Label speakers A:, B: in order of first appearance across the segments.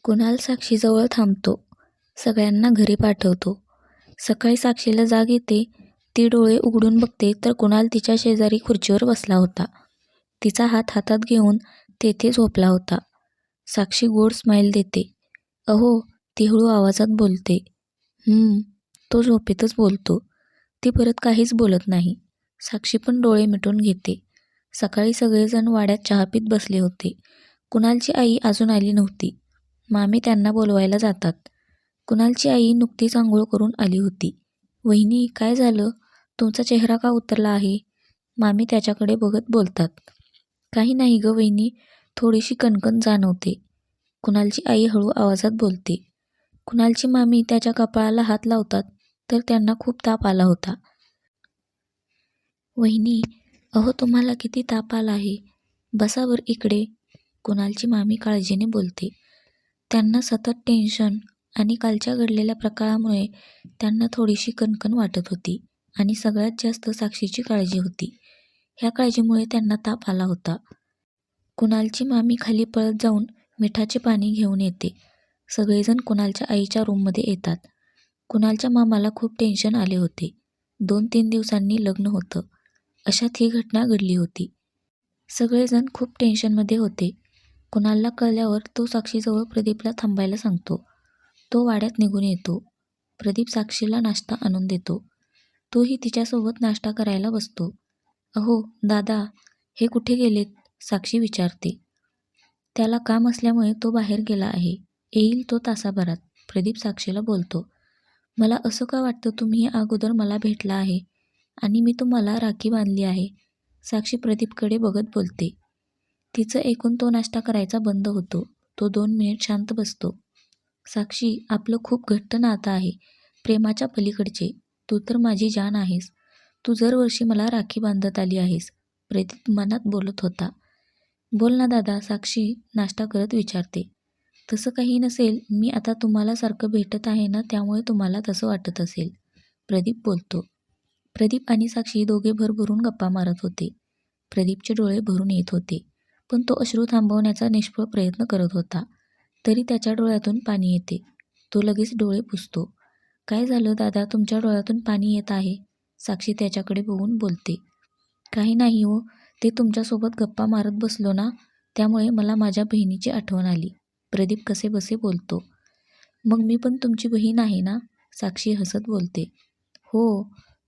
A: कुणाल साक्षीजवळ थांबतो. सगळ्यांना घरी पाठवतो. सकाळी साक्षीला जाग येते. ती डोळे उघडून बघते तर कुणाल तिच्या शेजारी खुर्चीवर बसला होता. तिचा हात हातात घेऊन तेथे झोपला होता. साक्षी गोड स्माईल देते. अहो, ती हळू आवाजात बोलते. तो झोपेतच बोलतो. ती परत काहीच बोलत नाही. साक्षी पण डोळे मिटून घेते. सकाळी सगळेजण वाड्यात चहा पीत बसले होते. कुणालची आई अजून आली नव्हती. मामी त्यांना बोलवायला जातात. कुणालची आई नुकतीच आंघोळ करून आली होती. वहिनी, काय झालं? तुमचा चेहरा का उतरला आहे? मामी त्याच्याकडे बघत बोलतात. काही नाही ग वहिनी, थोडीशी कणकण जाणवते. कुणालची आई हळू आवाजात बोलते. कुणालची मामी त्याच्या कपाळाला हात लावतात तर त्यांना खूप ताप आला होता. वहिनी, अहो तुम्हाला किती ताप आला आहे? बसा वर इकडे. कुणालची मामी काळजीने बोलते. त्यांना सतत टेन्शन आणि कालच्या घडलेल्या प्रकारामुळे त्यांना थोडीशी कणकण वाटत होती आणि सगळ्यात जास्त साक्षीची काळजी होती. ह्या काळजीमुळे त्यांना ताप आला होता. कुणालची मामी खाली पळत जाऊन मिठाचे पाणी घेऊन येते. सगळेजण कुणालच्या आईच्या रूममध्ये येतात. कुणालच्या मामाला खूप टेन्शन आले होते. 2-3 दिवसांनी लग्न होतं. अशात ही घटना घडली होती. सगळेजण खूप टेन्शनमध्ये होते. कुणालला कळल्यावर तो साक्षीजवळ प्रदीपला थांबायला सांगतो. तो वाड्यात निघून येतो. प्रदीप साक्षीला नाश्ता आणून देतो. तोही तिच्यासोबत नाश्ता करायला बसतो. अहो दादा, हे कुठे गेलेत? साक्षी विचारते. त्याला काम असल्यामुळे तो बाहेर गेला आहे. येईल तो तासाभरात, प्रदीप साक्षीला बोलतो. मला असं का वाटतं तुम्ही अगोदर मला भेटला आहे आणि मी तुम्हाला राखी बांधली आहे, साक्षी प्रदीपकडे बघत बोलते. तिचं ऐकून तो नाश्ता करायचा बंद होतो. तो 2 मिनिट शांत बसतो. साक्षी, आपलं खूप घट्ट नातं आहे, प्रेमाच्या पलीकडचे. तू तर माझी जान आहेस. तू दरवर्षी मला राखी बांधत आली आहेस, प्रदीप मनात बोलत होता. बोल ना दादा, साक्षी नाश्ता करत विचारते. तसं काही नसेल, मी आता तुम्हाला सारखं भेटत आहे ना, त्यामुळे तुम्हाला तसं वाटत असेल, प्रदीप बोलतो. प्रदीप आणि साक्षी दोघे भरभरून गप्पा मारत होते. प्रदीपचे डोळे भरून येत होते, पण तो अश्रू थांबवण्याचा निष्फळ प्रयत्न करत होता. तरी त्याच्या डोळ्यातून पाणी येते. तो लगेच डोळे पुसतो. काय झालं दादा, तुमच्या डोळ्यातून पाणी येत आहे? साक्षी त्याच्याकडे बघून बोलते. काही नाही हो, ते तुमच्यासोबत गप्पा मारत बसलो ना, त्यामुळे मला माझ्या बहिणीची आठवण आली, प्रदीप कसेबसे बोलतो. मग मी पण तुमची बहीण आहे ना, साक्षी हसत बोलते. हो,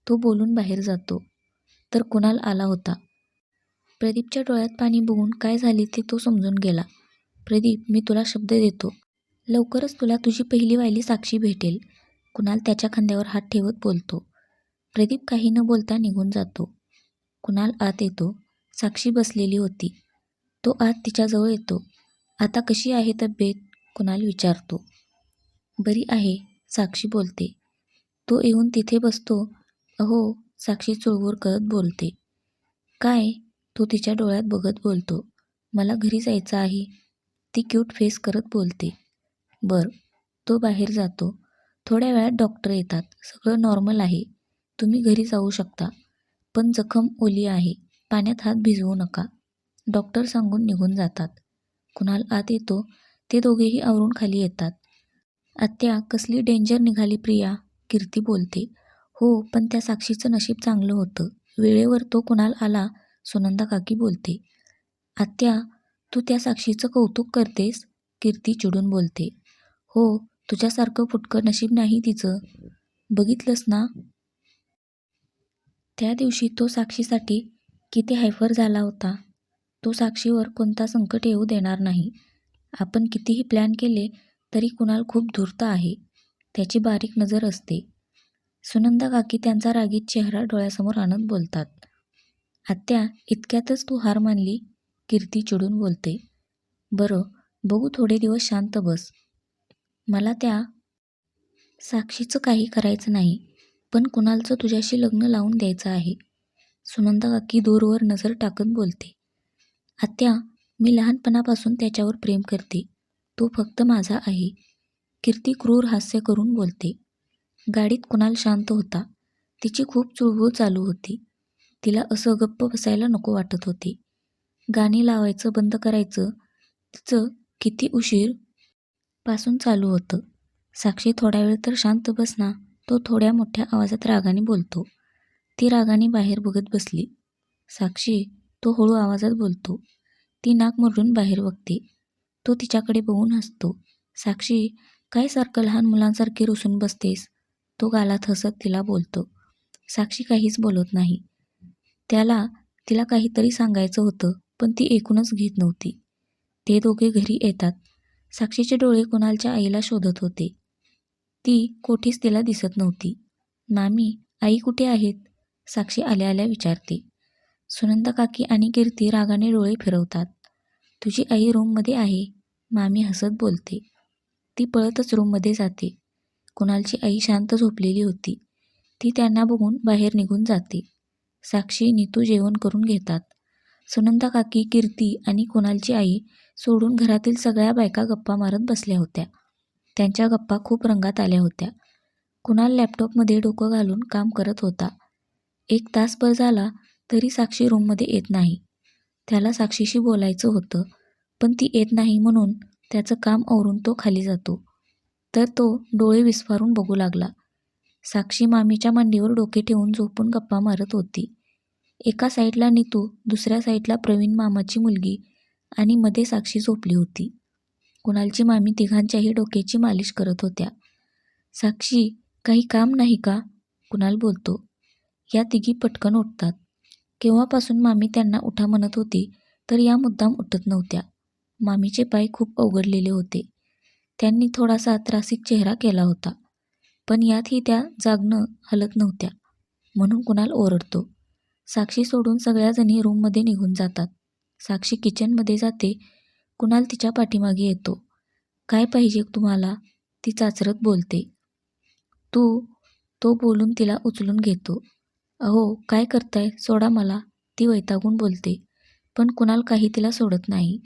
A: तो बोलून बाहेर जातो. तर कुणाल आला होता. प्रदीपच्या डोळ्यात पाणी बघून काय झाले ते तो समजून गेला. प्रदीप, मी तुला शब्द देतो, लवकरच तुला तुझी पहिली वाली साक्षी भेटेल, कुणाल त्याच्या खांद्यावर हात ठेवत बोलतो. प्रदीप काही न बोलता निघून जातो. कुणाल आत येतो. साक्षी बसलेली होती. तो आत तिच्याजवळ येतो. आता कशी आहे तब्येत? कुणाल विचारतो. बरी आहे, साक्षी बोलते. तो येऊन तिथे बसतो. अहो, साक्षी चुळबुळ करत बोलते. काय? तो तिच्या डोळ्यात बघत बोलतो. मला घरी जायचं आहे, ती क्यूट फेस करत बोलते. बर. तो बाहेर जातो. थोड्या वेळात डॉक्टर येतात. सगळं नॉर्मल आहे, तुम्ही घरी जाऊ शकता, पण जखम ओली आहे, पाण्यात हात भिजवू नका, डॉक्टर सांगून निघून जातात. कुणाल आत येतो. ते दोघेही आवरून खाली येतात. आत्या, कसली डेंजर निघाली प्रिया, कीर्ती बोलते. हो, पण त्या साक्षीचं नशीब चांगलं होतं, वेळेवर तो कुणाल आला, सुनंदा काकी बोलते. आत्या, तू त्या साक्षीचं कौतुक करतेस, कीर्ती चिडून बोलते. हो, तुझ्यासारखं फुटकं नशीब नाही तिचं, बघितलंस ना, त्या दिवशी तो साक्षीसाठी किती हायफर झाला होता. तो साक्षीवर कोणता संकट येऊ देणार नाही. आपण कितीही प्लॅन केले तरी कुणाल खूप धूर्त आहे, त्याची बारीक नजर असते. सुनंदा काकी त्यांचा रागीत चेहरा डोळ्यासमोर आणत बोलतात. आत्या, इतक्यातच तू हार मानली, कीर्ती चिडून बोलते. बरं, बघू, थोडे दिवस शांत बस. मला त्या साक्षीचं काही करायचं नाही, पण कुणालचं तुझ्याशी लग्न लावून द्यायचं आहे, सुनंदा काकी दूरवर नजर टाकत बोलते. आत्या, मी लहानपणापासून त्याच्यावर प्रेम करते, तो फक्त माझा आहे, कीर्ती क्रूर हास्य करून बोलते. गाडीत कुणाल शांत होता. तिची खूप चुळबुळ चालू होती. तिला असं गप्प बसायला नको वाटत होते. गाणी लावायचं बंद करायचं. तिचं किती उशीर पासून चालू होतं. साक्षी थोडा वेळ तर शांत बस ना, तो थोड्या मोठ्या आवाजात रागाने बोलतो. ती रागाने बाहेर बघत बसली. साक्षी, तो हळू आवाजात बोलतो. ती नाक मुरडून बाहेर बघते. तो तिच्याकडे बघून हसतो. साक्षी, काय सारखं लहान मुलांसारखी रुसून बसतेस? तो गालात हसत तिला बोलतो. साक्षी काहीच बोलत नाही. तिला काहीतरी सांगायचं होतं, पण ती ऐकूनच घेत नव्हती. ते दोघे घरी येतात. साक्षीचे डोळे कुणालच्या आईला शोधत होते. ती कोठीच तिला दिसत नव्हती. मामी, आई कुठे आहेत? साक्षी आल्या आल्या विचारते. सुनंदा काकी आणि कीर्ती रागाने डोळे फिरवतात. तुझी आई रूममध्ये आहे, मामी हसत बोलते. ती पळतच रूममध्ये जाते. कुणालची आई शांत झोपलेली होती. ती त्यांना बघून बाहेर निघून जाते. साक्षी, नीतू जेवण करून घेतात. सुनंदा काकी, कीर्ती आणि कुणालची आई सोडून घरातील सगळ्या बायका गप्पा मारत बसल्या होत्या. त्यांच्या गप्पा खूप रंगात आल्या होत्या. कुणाल लॅपटॉपमध्ये डोकं घालून काम करत होता. 1 तासभर झाला तरी साक्षी रूममध्ये येत नाही. त्याला साक्षीशी बोलायचं होतं, पण ती येत नाही म्हणून त्याचं काम आवरून तो खाली जातो. तर तो डोळे विस्फारून बघू लागला. साक्षी मामीच्या मांडीवर डोके ठेवून झोपून गप्पा मारत होती. एका साईडला नीतू, दुसऱ्या साईडला प्रवीण मामाची मुलगी आणि मध्ये साक्षी झोपली होती. कुणालची मामी तिघांच्याही डोक्याची मालिश करत होत्या. साक्षी, काही काम नाही का? कुणाल बोलतो. या तिघी पटकन उठतात. केव्हापासून मामी त्यांना उठा म्हणत होती, तर या मुद्दाम उठत नव्हत्या. मामीचे पाय खूप अवघडलेले होते. त्यांनी थोडासा त्रासिक चेहरा केला होता. पण यातही त्या जागनं हलत नव्हत्या. म्हणून कुणाल ओरडतो. साक्षी सोडून सगळ्याजणी रूममध्ये निघून जातात. साक्षी किचनमध्ये जाते. कुणाल तिच्या पाठीमागे येतो. काय पाहिजे तुम्हाला? ती चाचरत बोलते. तो बोलून तिला उचलून घेतो. अहो, काय करताय? सोडा मला, ती वैतागून बोलते. पण कुणाल काही तिला सोडत नाही.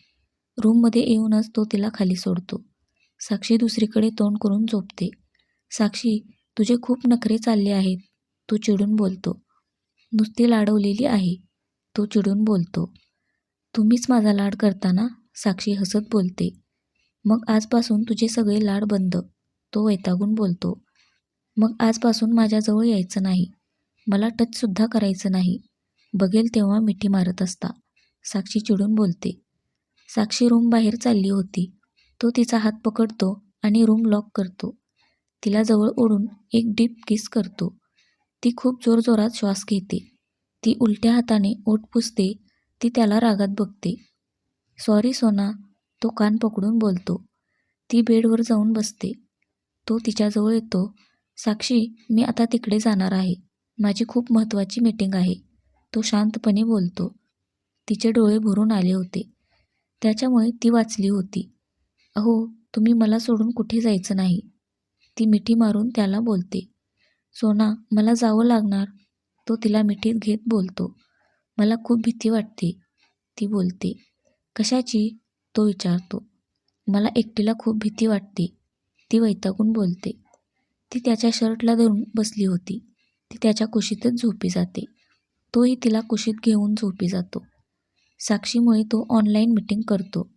A: रूममध्ये येऊनच तो तिला खाली सोडतो. साक्षी दुसरीकडे तोंड करून झोपते. साक्षी, तुझे खूप नखरे चालले आहेत, तो चिडून बोलतो. नुसती लाडवलेली आहे, तो चिडून बोलतो. तुम्हीच माझा लाड करता ना? साक्षी हसत बोलते. मग आजपासून तुझे सगळे लाड बंद, तो वैतागून बोलतो. मग आजपासून माझ्याजवळ यायचं नाही, मला टचसुद्धा करायचं नाही, बघेल तेव्हा मिठी मारत असता, साक्षी चिडून बोलते. साक्षी रूम बाहेर चालली होती. तो तिचा हात पकडतो आणि रूम लॉक करतो. तिला जवळ ओढून एक डीप किस करतो. ती खूप जोरजोरात श्वास घेते. ती उलट्या हाताने ओठ पुसते. ती त्याला रागात बघते. सॉरी सोना, तो कान पकडून बोलतो. ती बेडवर जाऊन बसते. तो तिच्याजवळ येतो. साक्षी, मी आता तिकडे जाणार आहे, माझी खूप महत्त्वाची मीटिंग आहे, तो शांतपणे बोलतो. तिचे डोळे भरून आले होते. त्याच्यामुळे ती वाचली होती. अहो, तुम्ही मला सोडून कुठे जायचं नाही, ती मिठी मारून त्याला बोलते. सोना, मला जावं लागणार, तो तिला मिठीत घेत बोलतो. मला खूप भीती वाटते, ती बोलते. कशाची? तो विचारतो. मला एकटीला खूप भीती वाटते, ती वैतागून बोलते. ती त्याच्या शर्टला धरून बसली होती. ती त्याच्या कुशीतच झोपी जाते. तोही तिला कुशीत घेऊन झोपी जातो. साक्षीमुळे तो ऑनलाईन मीटिंग करतो.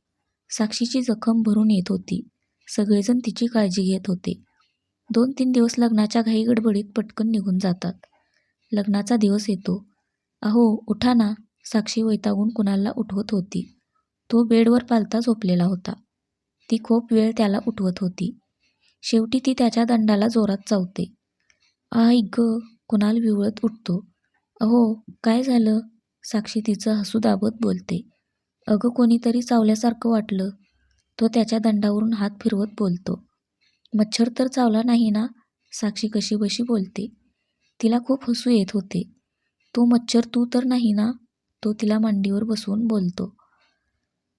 A: साक्षीची जखम भरून येत होती. सगळेजण तिची काळजी घेत होते. 2-3 दिवस लग्नाच्या घाई गडबडीत पटकन निघून जातात. लग्नाचा दिवस येतो. अहो, उठा ना, साक्षी वैतागून कुणालला उठवत होती. तो बेडवर पालथा झोपलेला होता. ती खूप वेळ त्याला उठवत होती. शेवटी ती त्याच्या दंडाला जोरात चावते. आई गं, कुणाल विवळत उठतो. अहो, काय झालं? साक्षी तिचं हसू दाबत बोलते. अगं, कोणीतरी चावल्यासारखं वाटलं, तो त्याच्या दंडावरून हात फिरवत बोलतो. मच्छर तर चावला नाही ना? साक्षी कशीबशी बोलते. तिला खूप हसू येत होते. तो मच्छर तू तर नाही ना? तो तिला मांडीवर बसवून बोलतो.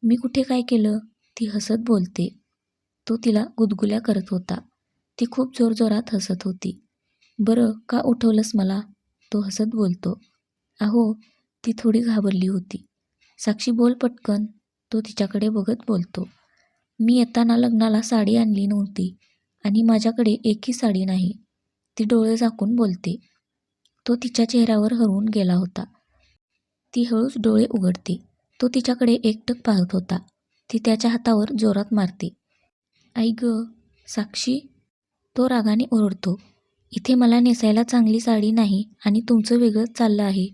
A: मी कुठे काय केलं? ती हसत बोलते. तो तिला गुदगुल्या करत होता. ती खूप जोरजोरात हसत होती. बरं, का उठवलंस मला? तो हसत बोलतो. अहो, ती थोडी घाबरली होती. साक्षी, बोल पटकन, तो तिच्याकडे बघत बोलतो. मी येताना लग्नाला साडी आणली नव्हती आणि माझ्याकडे एकही साडी नाही, ती डोळे झाकून बोलते. तो तिच्या चेहऱ्यावर हरवून गेला होता. ती हळूच डोळे उघडते. तो तिच्याकडे एकटक पाहत होता. ती त्याच्या हातावर जोरात मारते. आई गं, साक्षी, तो रागाने ओरडतो. इथे मला नेसायला चांगली साडी नाही आणि तुमचं वेगळंच चाललं आहे,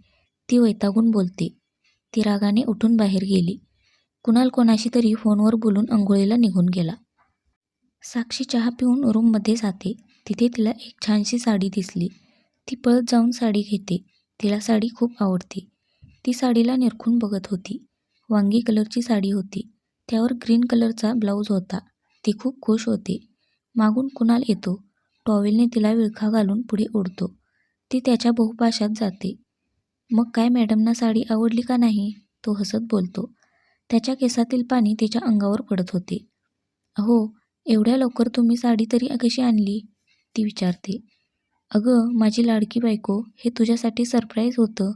A: ती वैतागून बोलते. ती रागाने उठून बाहेर गेली. कुणाल कोणाशी तरी फोनवर बोलून अंघोळीला निघून गेला. साक्षी चहा पिऊन रूममध्ये जाते. तिथे तिला एक छानशी साडी दिसली. ती पळत जाऊन साडी घेते. तिला साडी खूप आवडते. ती साडीला निरखून बघत होती. वांगी कलरची साडी होती. त्यावर ग्रीन कलरचा ब्लाऊज होता. ती खूप खुश होते. मागून कुणाल येतो. टॉवेलने तिला विळखा घालून पुढे ओढतो. ती त्याच्या बहुपाशात जाते. मग काय मॅडमना साडी आवडली का नाही? तो हसत बोलतो. त्याच्या केसातील पाणी तिच्या अंगावर पडत होते. अहो, एवढ्या लवकर तुम्ही साडी तरी कशी आणली? ती विचारते. अगं माझी लाडकी बायको, हे तुझ्यासाठी सरप्राईज होतं.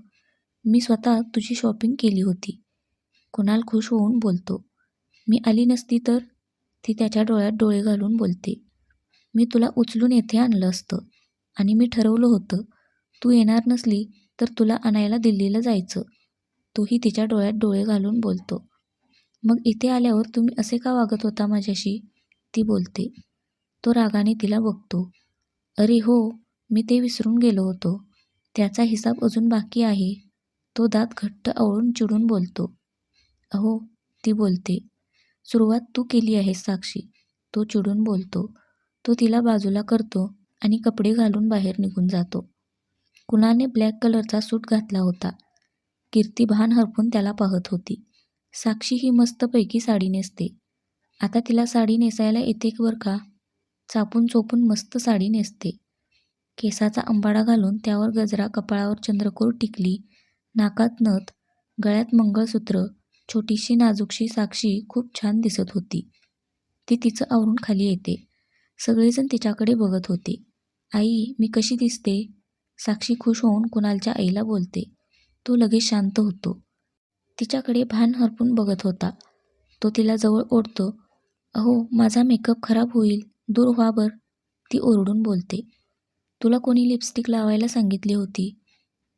A: मी स्वतः तुझी शॉपिंग केली होती. कुणाल खुश होऊन बोलतो. मी आली नसती तर? ती त्याच्या डोळ्यात डोळे घालून बोलते. मी तुला उचलून येथे आणलं असतं आणि मी ठरवलं होतं, तू येणार नसली तर तुला आणायला दिल्लीला जायचं. तोही तिच्या डोळ्यात डोळे घालून बोलतो. मग इथे आल्यावर तुम्ही असे का वागत होता माझ्याशी? ती बोलते. तो रागाने तिला बघतो. अरे हो, मी ते विसरून गेलो होतो. त्याचा हिसाब अजून बाकी आहे. तो दात घट्ट आवळून चिडून बोलतो. अहो, ती बोलते. सुरुवात तू केली आहेस साक्षी. तो चिडून बोलतो. तो तिला बाजूला करतो आणि कपडे घालून बाहेर निघून जातो. कुणालने ब्लॅक कलरचा सूट घातला होता. कीर्ती भान हरपून त्याला पाहत होती. साक्षी ही मस्तपैकी साडी नेसते. आता तिला साडी नेसायला येते बरं का. चापून चोपून मस्त साडी नेसते. केसाचा अंबाडा घालून त्यावर गजरा, कपाळावर चंद्रकोर टिकली, नाकात नथ, गळ्यात मंगळसूत्र, छोटीशी नाजूकशी साक्षी खूप छान दिसत होती. ती तिचं आवरून खाली येते. सगळेजण तिच्याकडे बघत होते. आई, मी कशी दिसते? साक्षी खुश होऊन कुणालच्या आईला बोलते. तो लगेच शांत होतो. तिच्याकडे भान हरपून बघत होता. तो तिला जवळ ओढतो. अहो, माझा मेकअप खराब होईल, दूर व्हा बर. ती ओरडून बोलते. तुला कोणी लिपस्टिक लावायला सांगितली होती?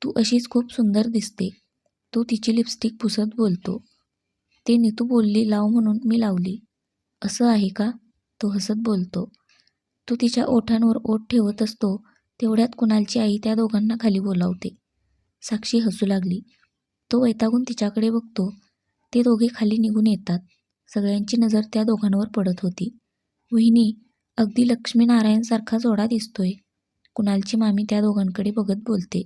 A: तू अशीच खूप सुंदर दिसते. तो तिची लिपस्टिक पुसत बोलतो. ते नीतू बोलली लाव म्हणून मी लावली. असं आहे का? तो हसत बोलतो. तो तिच्या ओठांवर ओठ ठेवत असतो. तेवढ्यात कुणालची आई त्या दोघांना खाली बोलावते. साक्षी हसू लागली. तो वैतागून तिच्याकडे बघतो. ते दोघे खाली निघून येतात. सगळ्यांची नजर त्या दोघांवर पडत होती. वहिनी, अगदी लक्ष्मीनारायणसारखा जोडा दिसतोय. कुणालची मामी त्या दोघांकडे बघत बोलते.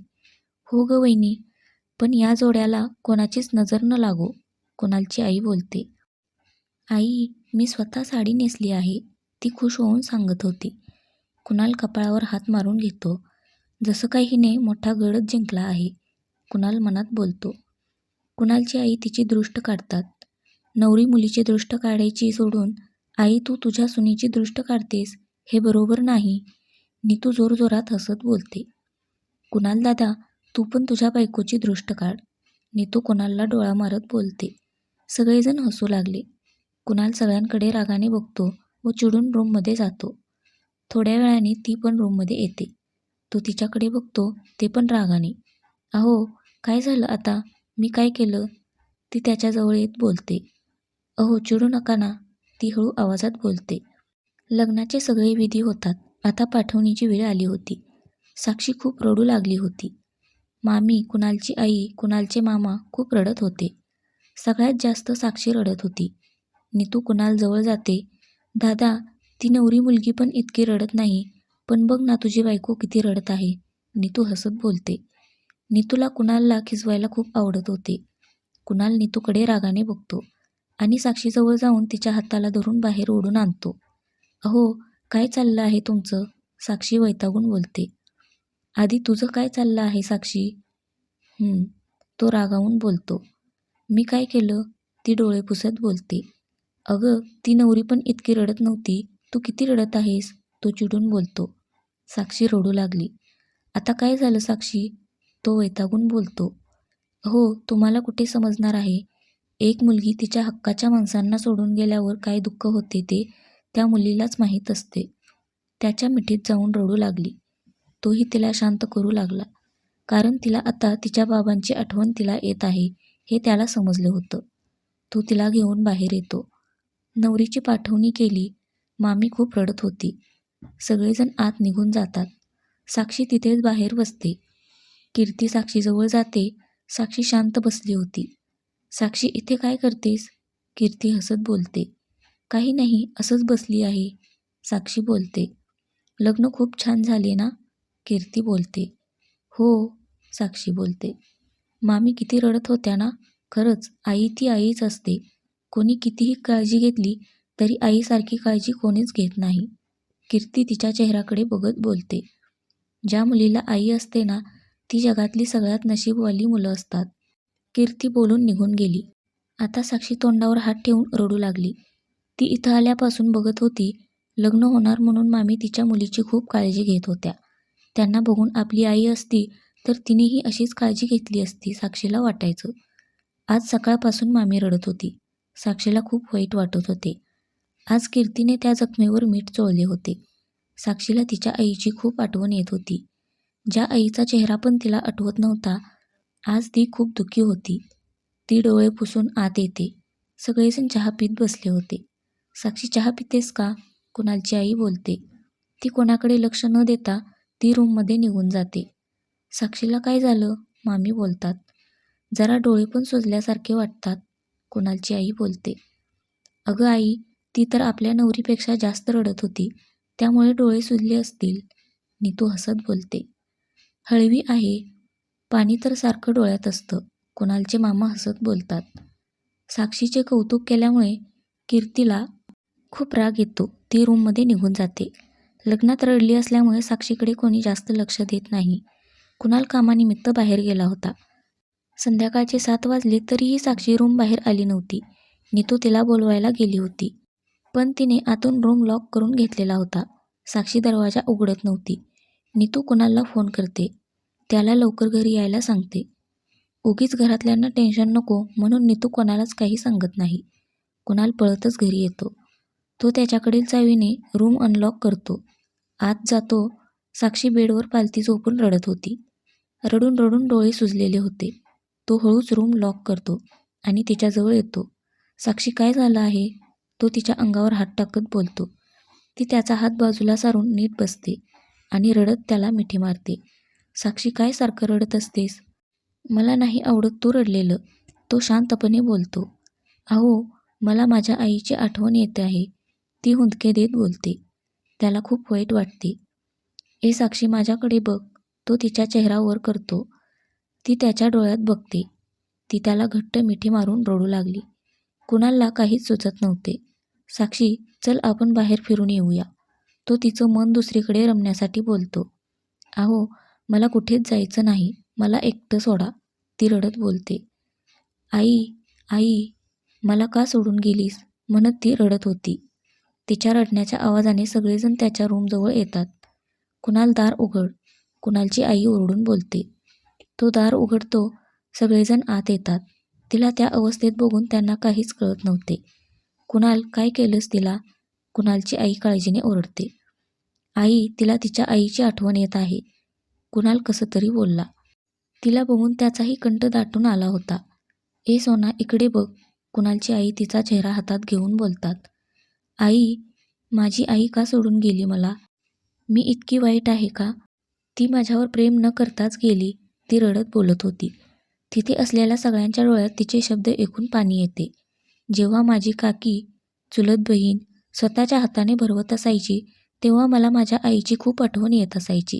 A: हो ग वहिनी, पण या जोड्याला कोणाचीच नजर न लागो. कुणालची आई बोलते. आई, मी स्वतः साडी नेसली आहे, ती खुश होऊन सांगत होती. कुणाल कपाळावर हात मारून घेतो. जसं काही हिने मोठा गडच जिंकला आहे. कुणाल मनात बोलतो. कुणालची आई तिची दृष्ट काढतात. नवरी मुलीची दृष्ट काढायची सोडून आई तू तुझ्या सुनीची दृष्ट काढतेस, हे बरोबर नाही. नीतू जोरजोरात हसत बोलते. कुणाल दादा, तू पण तुझ्या बायकोची दृष्ट काढ. नीतू कुणालला डोळा मारत बोलते. सगळेजण हसू लागले. कुणाल सगळ्यांकडे रागाने बघतो व चिडून रूममध्ये जातो. थोड्या वेळाने ती पण रूममध्ये येते. तो तिच्याकडे बघतो, ते पण रागाने. अहो, काय झालं आता? मी काय केलं? ती त्याच्याजवळ येत बोलते. अहो, चिडू नका ना, ती हळू आवाजात बोलते. लग्नाचे सगळे विधी होतात. आता पाठवणीची वेळ आली होती. साक्षी खूप रडू लागली होती. मामी, कुणालची आई, कुणालचे मामा खूप रडत होते. सगळ्यात जास्त साक्षी रडत होती. नीतू कुणाल जवळ जाते. दादा, ती नवरी मुलगी पण इतकी रडत नाही, पण बघ ना तुझी बायको किती रडत आहे. नीतू हसत बोलते. नीतूला कुणालला खिजवायला खूप आवडत होते. कुणाल नीतूकडे रागाने बघतो आणि साक्षीजवळ जाऊन तिच्या हाताला धरून बाहेर ओढून आणतो. अहो, काय चाललं आहे तुमचं? साक्षी वैतागून बोलते. आधी तुझं काय चाललं आहे साक्षी? तो रागावून बोलतो. मी काय केलं? ती डोळे पुसत बोलते. अगं, ती नवरी पण इतकी रडत नव्हती, तू किती रडत आहेस? तो चिडून बोलतो. साक्षी रडू लागली. आता काय झालं साक्षी? तो वैतागून बोलतो. हो, तुम्हाला कुठे समजणार आहे. एक मुलगी तिच्या हक्काच्या माणसांना सोडून गेल्यावर काय दुःख होते ते त्या मुलीलाच माहीत असते. त्याच्या मिठीत जाऊन रडू लागली. तोही तिला शांत करू लागला. कारण तिला आता तिच्या बाबांची आठवण तिला येत आहे, हे त्याला समजले होतं. तो तिला घेऊन बाहेर येतो. नवरीची पाठवणी केली. मामी खूप रडत होती. सगळेजण आत निघून जातात. साक्षी तिथेच बाहेर बसते. कीर्ती साक्षीजवळ जाते. साक्षी शांत बसली होती. साक्षी, इथे काय करतेस? कीर्ती हसत बोलते. काही नाही, असंच बसली आहे. साक्षी बोलते. लग्न खूप छान झाले ना? कीर्ती बोलते. हो, साक्षी बोलते. मामी किती रडत होत्या ना? खरंच, आई ती आईच असते. कोणी कितीही काळजी घेतली तरी आईसारखी काळजी कोणीच घेत नाही. कीर्ती तिच्या चेहऱ्याकडे बघत बोलते. ज्या मुलीला आई असते ना, ती जगातली सगळ्यात नशीबवाली मुलं असतात. कीर्ती बोलून निघून गेली. आता साक्षी तोंडावर हात ठेवून रडू लागली. ती इथं आल्यापासून बघत होती, लग्न होणार म्हणून मामी तिच्या मुलीची खूप काळजी घेत होत्या. त्यांना बघून आपली आई असती तर तिनेही अशीच काळजी घेतली असती, साक्षीला वाटायचं. आज सकाळपासून मामी रडत होती. साक्षीला खूप वाईट वाटत होते. आज कीर्तीने त्या जखमेवर मीठ चोळले होते. साक्षीला तिच्या आईची खूप आठवण येत होती. ज्या आईचा चेहरा पण तिला आठवत नव्हता, आज ती खूप दुःखी होती. ती डोळे पुसून आत येते. सगळेजण चहा पीत बसले होते. साक्षी, चहा पितेस का? कुणालची आई बोलते. ती कोणाकडे लक्ष न देता ती रूममध्ये निघून जाते. साक्षीला काय झालं? मामी बोलतात. जरा डोळे पण सुजल्यासारखे वाटतात, कुणालची आई बोलते. अगं आई, ती तर आपल्या नवरीपेक्षा जास्त रडत होती, त्यामुळे डोळे सुजले असतील, नीतू हसत बोलते. हळवी आहे, पाणी तर सारखं डोळ्यात असतं, कुणालचे मामा हसत बोलतात. साक्षीचे कौतुक केल्यामुळे कीर्तीला खूप राग येतो. ती रूममध्ये निघून जाते. लग्नात रडली असल्यामुळे साक्षीकडे कोणी जास्त लक्ष देत नाही. कुणाल कामानिमित्त बाहेर गेला होता. संध्याकाळचे 7 वाजले तरीही साक्षी रूम बाहेर आली नव्हती. नीतू तिला बोलवायला गेली होती, पण तिने आतून रूम लॉक करून घेतलेला होता. साक्षी दरवाजा उघडत नव्हती. नीतू कुणालला फोन करते. त्याला लवकर घरी यायला सांगते. उगीच घरातल्यांना टेन्शन नको म्हणून नीतू कोणालाच काही सांगत नाही. कुणाल पळतच घरी येतो. तो त्याच्याकडील चावीने रूम अनलॉक करतो. आत जातो. साक्षी बेडवर पालथी झोपून रडत होती. रडून रडून डोळे सुजलेले होते. तो हळूच रूम लॉक करतो आणि तिच्याजवळ येतो. साक्षी, काय झालं आहे? तो तिच्या अंगावर हात टाकत बोलतो. ती त्याचा हात बाजूला सारून नीट बसते आणि रडत त्याला मिठी मारते. साक्षी, काय सारखं रडत असतेस? मला नाही आवडत तू रडलेलं, तो शांतपणे बोलतो. अहो, मला माझ्या आईची आठवण येते आहे, ती हुंदके देत बोलते. त्याला खूप वाईट वाटते. ए साक्षी, माझ्याकडे बघ, तो तिच्या चेहरा वर करतो. ती त्याच्या डोळ्यात बघते. ती त्याला घट्ट मिठी मारून रडू लागली. कुणालला काहीच सुचत नव्हते. साक्षी, चल आपण बाहेर फिरून येऊया, तो तिचं मन दुसरीकडे रमण्यासाठी बोलतो. अहो, मला कुठेच जायचं नाही, मला एकटं सोडा, ती रडत बोलते. आई, आई, मला का सोडून गेलीस, म्हणत ती रडत होती. तिच्या रडण्याच्या आवाजाने सगळेजण त्याच्या रूमजवळ येतात. कुणाल, दार उघड, कुणालची आई ओरडून बोलते. तो दार उघडतो. सगळेजण आत येतात. तिला त्या अवस्थेत बघून त्यांना काहीच कळत नव्हते. कुणाल, काय केलंस तिला? कुणालची आई काळजीने ओरडते. आई, तिला तिच्या आईची आठवण येत आहे, कुणाल कसं तरी बोलला. तिला बघून त्याचाही कंठ दाटून आला होता. ए सोना, इकडे बघ, कुणालची आई तिचा चेहरा हातात घेऊन बोलतात. आई, माझी आई का सोडून गेली मला? मी इतकी वाईट आहे का? ती माझ्यावर प्रेम न करताच गेली, ती रडत बोलत होती. तिथे असलेल्या सगळ्यांच्या डोळ्यात तिचे शब्द ऐकून पाणी येते. जेव्हा माझी काकी, चुलत बहीण स्वतःच्या हाताने भरवत असायची, तेव्हा मला माझ्या आईची खूप आठवण येत असायची.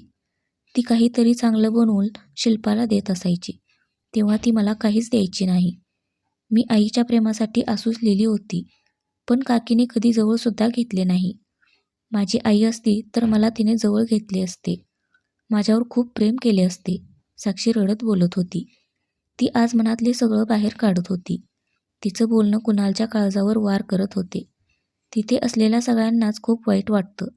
A: ती काहीतरी चांगलं बनवून शिल्पाला देत असायची, तेव्हा ती मला काहीच द्यायची नाही. मी आईच्या प्रेमासाठी आसूसलेली होती, पण काकीने कधी जवळसुद्धा घेतले नाही. माझी आई असती तर मला तिने जवळ घेतले असते, माझ्यावर खूप प्रेम केले असते, साक्षी रडत बोलत होती. ती आज मनातले सगळं बाहेर काढत होती. तिचं बोलणं कुणालच्या काळजावर वार करत होते. तिथे असलेल्या सगळ्यांनाच खूप वाईट वाटतं.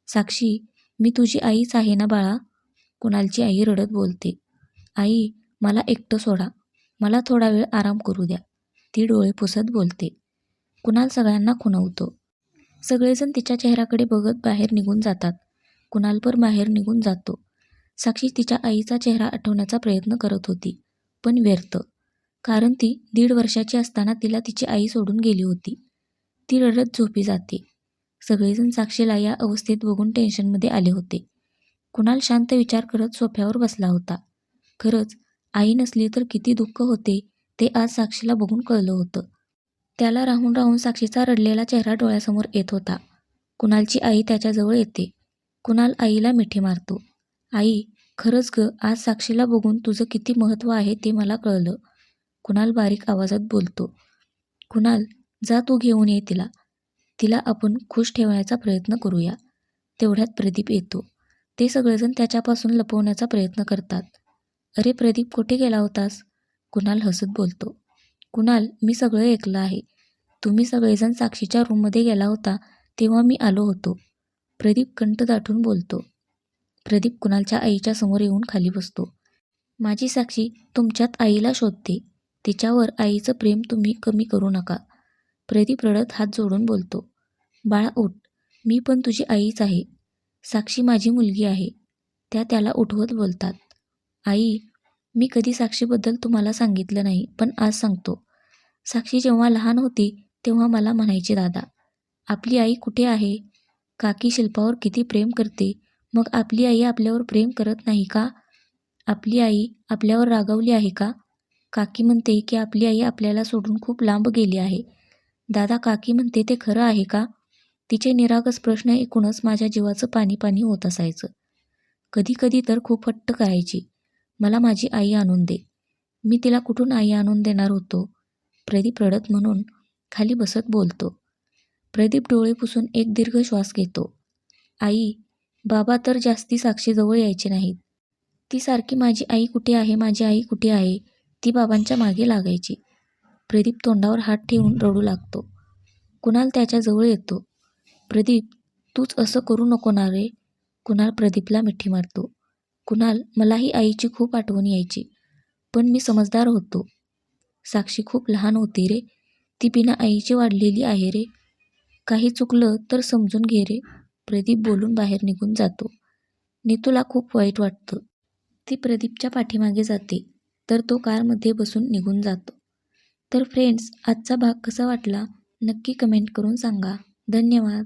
A: साक्षी, मी तुझी आईच आहे ना बाळा, कुणालची आई रडत बोलते. आई, मला एकटं सोडा, मला थोडा वेळ आराम करू द्या, ती डोळे पुसत बोलते. कुणाल सगळ्यांना खुणवतो. सगळेजण तिच्या चेहऱ्याकडे बघत बाहेर निघून जातात. कुणाल पण बाहेर निघून जातो. साक्षी तिच्या आईचा चेहरा आठवण्याचा प्रयत्न करत होती, पण व्यर्थ, कारण ती 1.5 वर्षाची असताना तिला तिची आई सोडून गेली होती. ती रडत झोपी जाते. सगळेजण साक्षीला या अवस्थेत बघून टेन्शनमध्ये आले होते. कुणाल शांत विचार करत सोफ्यावर बसला होता. खरंच आई नसली तर किती दुःख होते ते आज साक्षीला बघून कळलं होतं. त्याला राहून राहून साक्षीचा रडलेला चेहरा डोळ्यासमोर येत होता. कुणालची आई त्याच्याजवळ येते. कुणाल आईला मिठी मारतो. आई, खरंच ग, आज साक्षीला बघून तुझं किती महत्त्व आहे ते मला कळलं. कुणाल बारीक आवाजात बोलतो. कुणाल, जा तू घेऊन ये तिला. तिला आपण खुश ठेवण्याचा प्रयत्न करूया. तेवढ्यात प्रदीप येतो. ते सगळेजण त्याच्यापासून लपवण्याचा प्रयत्न करतात. अरे प्रदीप, कुठे गेला होतास? कुणाल हसत बोलतो. कुणाल, मी सगळं ऐकलं आहे. तुम्ही सगळेजण साक्षीच्या रूममध्ये गेला होता तेव्हा मी आलो होतो. प्रदीप कंठ दाटून बोलतो. प्रदीप कुणालच्या आईच्या समोर येऊन खाली बसतो. माझी साक्षी तुमच्यात आईला शोधते. तिच्यावर आईचं प्रेम तुम्ही कमी करू नका. प्रदीप रडत हात जोडून बोलतो. बाळा उठ, मी पण तुझी आईच आहे. साक्षी माझी मुलगी आहे. त्या त्याला उठवत बोलतात. आई, मी कधी साक्षीबद्दल तुम्हाला सांगितलं नाही, पण आज सांगतो. साक्षी जेव्हा लहान होती तेव्हा मला म्हणायची, दादा, आपली आई कुठे आहे? काकी शिल्पावर किती प्रेम करते, मग आपली आई आपल्यावर प्रेम करत नाही का? आपली आई आपल्यावर रागावली आहे का? काकी म्हणते की आपली आई आपल्याला सोडून खूप लांब गेली आहे. दादा, काकी म्हणते ते खरं आहे का? तिचे निरागस प्रश्न ऐकूनच माझ्या जीवाचं पाणी पाणी होत असायचं. कधी कधी तर खूप हट्ट करायची, मला माझी आई आणून दे. मी तिला कुठून आई आणून देणार होतो? प्रदीप रडत म्हणून खाली बसत बोलतो. प्रदीप डोळे पुसून एक दीर्घ श्वास घेतो. आई, बाबा तर जास्ती साक्षीजवळ यायचे नाहीत. ती सारखी माझी आई कुठे आहे, माझी आई कुठे आहे, ती बाबांच्या मागे लागायची. प्रदीप तोंडावर हात ठेवून रडू लागतो. कुणाल त्याच्याजवळ येतो. प्रदीप, तूच असं करू नको ना रे. कुणाल प्रदीपला मिठी मारतो. कुणाल, मलाही आईची खूप आठवण यायची, पण मी समजदार होतो. साक्षी खूप लहान होती रे. ती बिना आईची वाढलेली आहे रे. काही चुकलं तर समजून घे रे. प्रदीप बोलून बाहेर निघून जातो. नीतूला खूप वाईट वाटतं. ती प्रदीपच्या पाठीमागे जाते, तर तो कारमध्ये बसून निघून जातो. तर फ्रेंड्स, आजचा भाग कसा वाटला नक्की कमेंट करून सांगा. धन्यवाद.